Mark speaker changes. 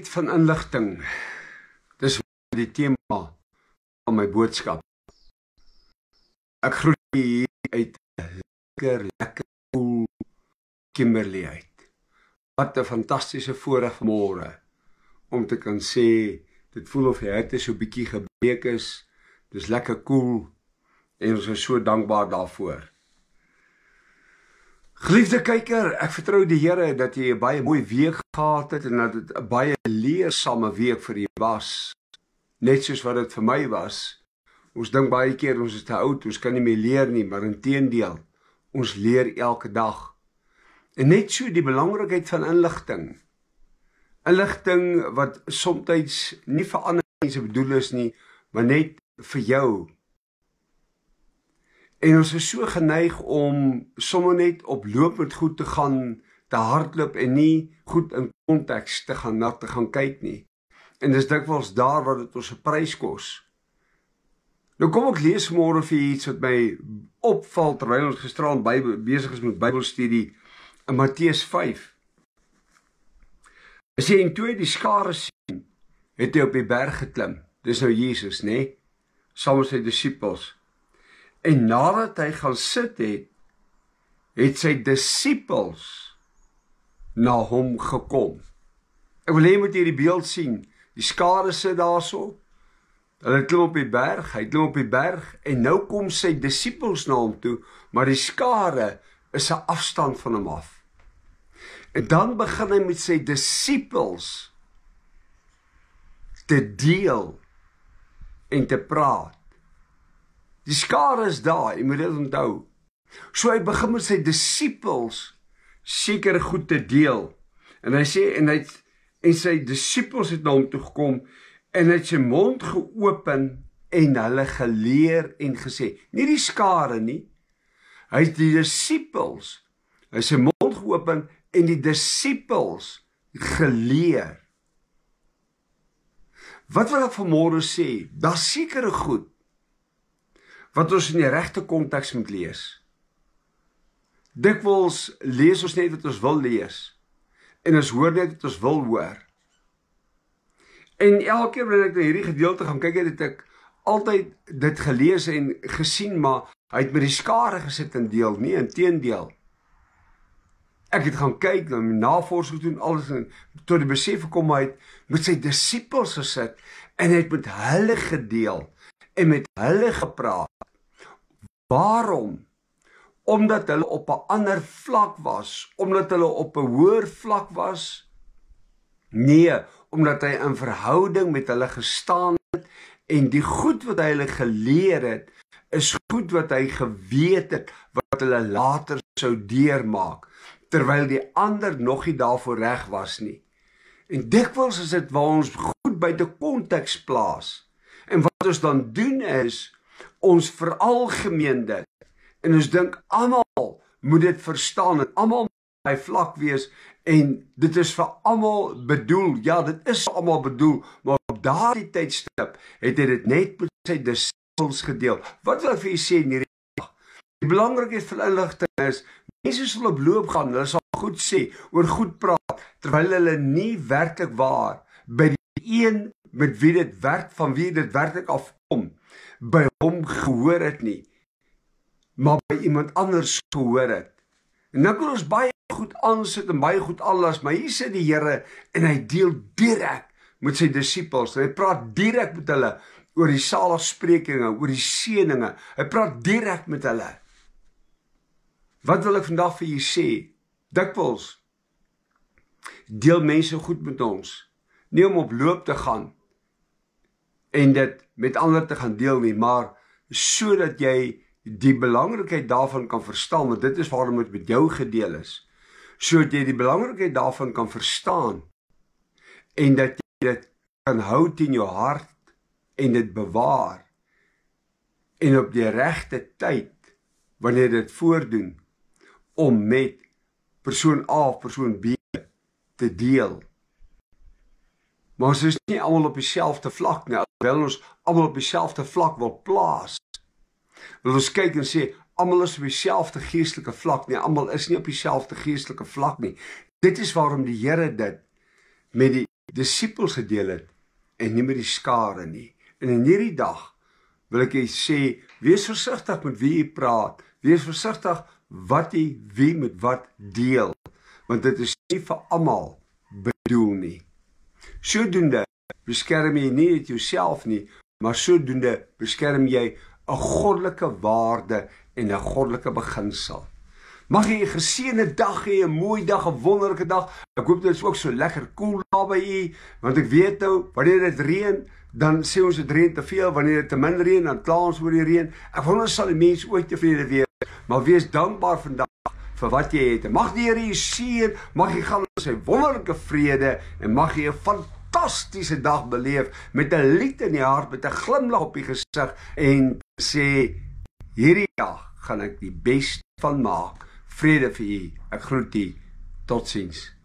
Speaker 1: Van inligting. Dis die tema van my boodskap. Ek groet hier uit lekker cool Kimberley uit. Wat 'n fantastiese voorreg vanmôre om te kan sê, dit voel of die hitte so bietjie gebreek is. Dis lekker cool en ons is so dankbaar daarvoor. Geliefde kyker, ek vertrou die Here dat jy 'n baie mooi week gehad het en dat dit 'n baie leersame week vir jou was. Net soos wat dit vir my was. Ons dink baie keer ons is te oud, ons kan nie meer leer nie, maar inteendeel, ons leer elke dag. En net so die belangrikheid van inligting. Inligting wat soms nie vir ander mense bedoel is nie, maar net vir jou. En ons is so geneig om sommer net op loop met goed te gaan, te hardloop en nie goed in konteks te gaan kyk nie. En dis dikwels daar wat dit ons 'n prys kos. Nou kom ek lees môre vir iets wat my opval terwyl ons gisteraan besig is met Bybelstudie in Matteus 5. As jy en toe die skare sien, het hy op die berg geklim. Dis nou Jesus, né? Saam met sy disippels. En nadat hy gaan sit het, het sy disippels na hom gekom. Ek wil hê jy moet hierdie beeld sien. Die skare sit daarso. Hulle klim op die berg, hy klim op die berg en nou kom sy disippels na hom toe, maar die skare is 'n afstand van hom af. En dan begin hy met sy disippels te deel en te praat. Die skare is daar, jy moet dit onthou. So hy begin met sy disippels sekere goed te deel. En hy sê, en sy disippels het na hom toe gekom, en hy het sy mond geopen, en hulle geleer en gesê, nie die skare nie, hy het die disippels, hy het sy mond geopen, en die disippels geleer. Wat wil ek vanmôre sê? Daar's sekere goed, wat ons in die regte konteks moet lees. Dikwels lees ons net wat ons wil lees, en ons hoor net wat ons wil hoor. En elke keer wanneer ek na hierdie gedeelte gaan kyk, het ek altyd dit gelees en gesien, maar hy het met die skare gesit en deel, nie inteendeel. Ek het gaan kyk, dan navorsing doen, alles, en tot die besef gekom, hy het met sy disippels gesit, en hy het met hulle gedeel, en met hulle gepraat. Waarom? Omdat hulle op 'n ander vlak was, omdat hulle op 'n hoër vlak was? Nee, omdat hy in verhouding met hulle gestaan het, en die goed wat hy hulle geleer het, is goed wat hy geweet het, wat hulle later sou deurmaak, terwyl die ander nog nie daarvoor reg was nie. En dikwels is dit waar ons goed buite konteks plaas. En wat ons dan doen is, ons veralgemeen dit, en ons dink almal moet dit verstaan, en almal moet by vlak wees, en dit is vir almal bedoel, ja, dit is vir almal bedoel, maar op daardie tydstip het hy dit net met sy disippels gedeel. Wat wil ek vir julle sê in hierdie dag? Die belangrikheid van inligting is, mense sal op loop gaan, hulle sal goed sê, oor goed praat, terwyl hulle nie werklik waar, by die een met wie dit werk, van wie dit werklik afkom, by hom gehoor het nie, maar by iemand anders gehoor het. En dan kan ons baie goed aansit en baie goed aanlas, maar hier sit die Here en hy deel direk met sy disippels. Hy praat direk met hulle oor die saligsprekinge, oor die seëninge. Hy praat direk met hulle. Wat wil ek vandag vir julle sê? Dikwels deel mense goed met ons, nie om op loop te gaan en dit met ander te gaan deel nie, maar sodat jy die belangrikheid daarvan kan verstaan, want dit is waarom dit met jou gedeel is, sodat jy die belangrikheid daarvan kan verstaan, en dat jy dit kan hou in jou hart, en dit bewaar, en op die regte tyd, wanneer dit voordoen, om met persoon A of persoon B te deel. Maar ons is nie almal op dieselfde vlak nie, alhoewel ons almal op dieselfde vlak wil plaas. Wil ons kyk en sê, almal is op dieselfde geestelike vlak nie, almal is nie op dieselfde geestelike vlak nie. Dit is waarom die Here dit met die disippels gedeel het en nie met die skare nie. En in hierdie dag wil ek jy sê, wees versigtig met wie jy praat, wees versigtig wat jy wie met wat deel, want dit is nie vir almal bedoel nie. Sodoende beskerm jy nie net jouself nie, maar sodoende beskerm jy 'n goddelike waarde en 'n goddelike beginsel. Mag jy 'n geseënde dag hê, 'n mooi dag, 'n wonderlike dag. Ek hoop dit is ook so lekker koel daar by u, want ek weet nou, wanneer dit reën, dan sê ons dit reën te veel, wanneer dit te min reën, dan kla ons oor die reën. Ek wonder sal die mense ooit tevrede wees, maar wees dankbaar vandag vir wat jy het. En mag die Here jou seën, mag jy gaan in sy wonderlike vrede, en mag jy 'n fantastiese dag beleef, met 'n lied in die hart, met 'n glimlag op die gesig, en sê, hierdie dag gaan ek die beste van maak. Vrede vir u. Ek groet u. Totsiens.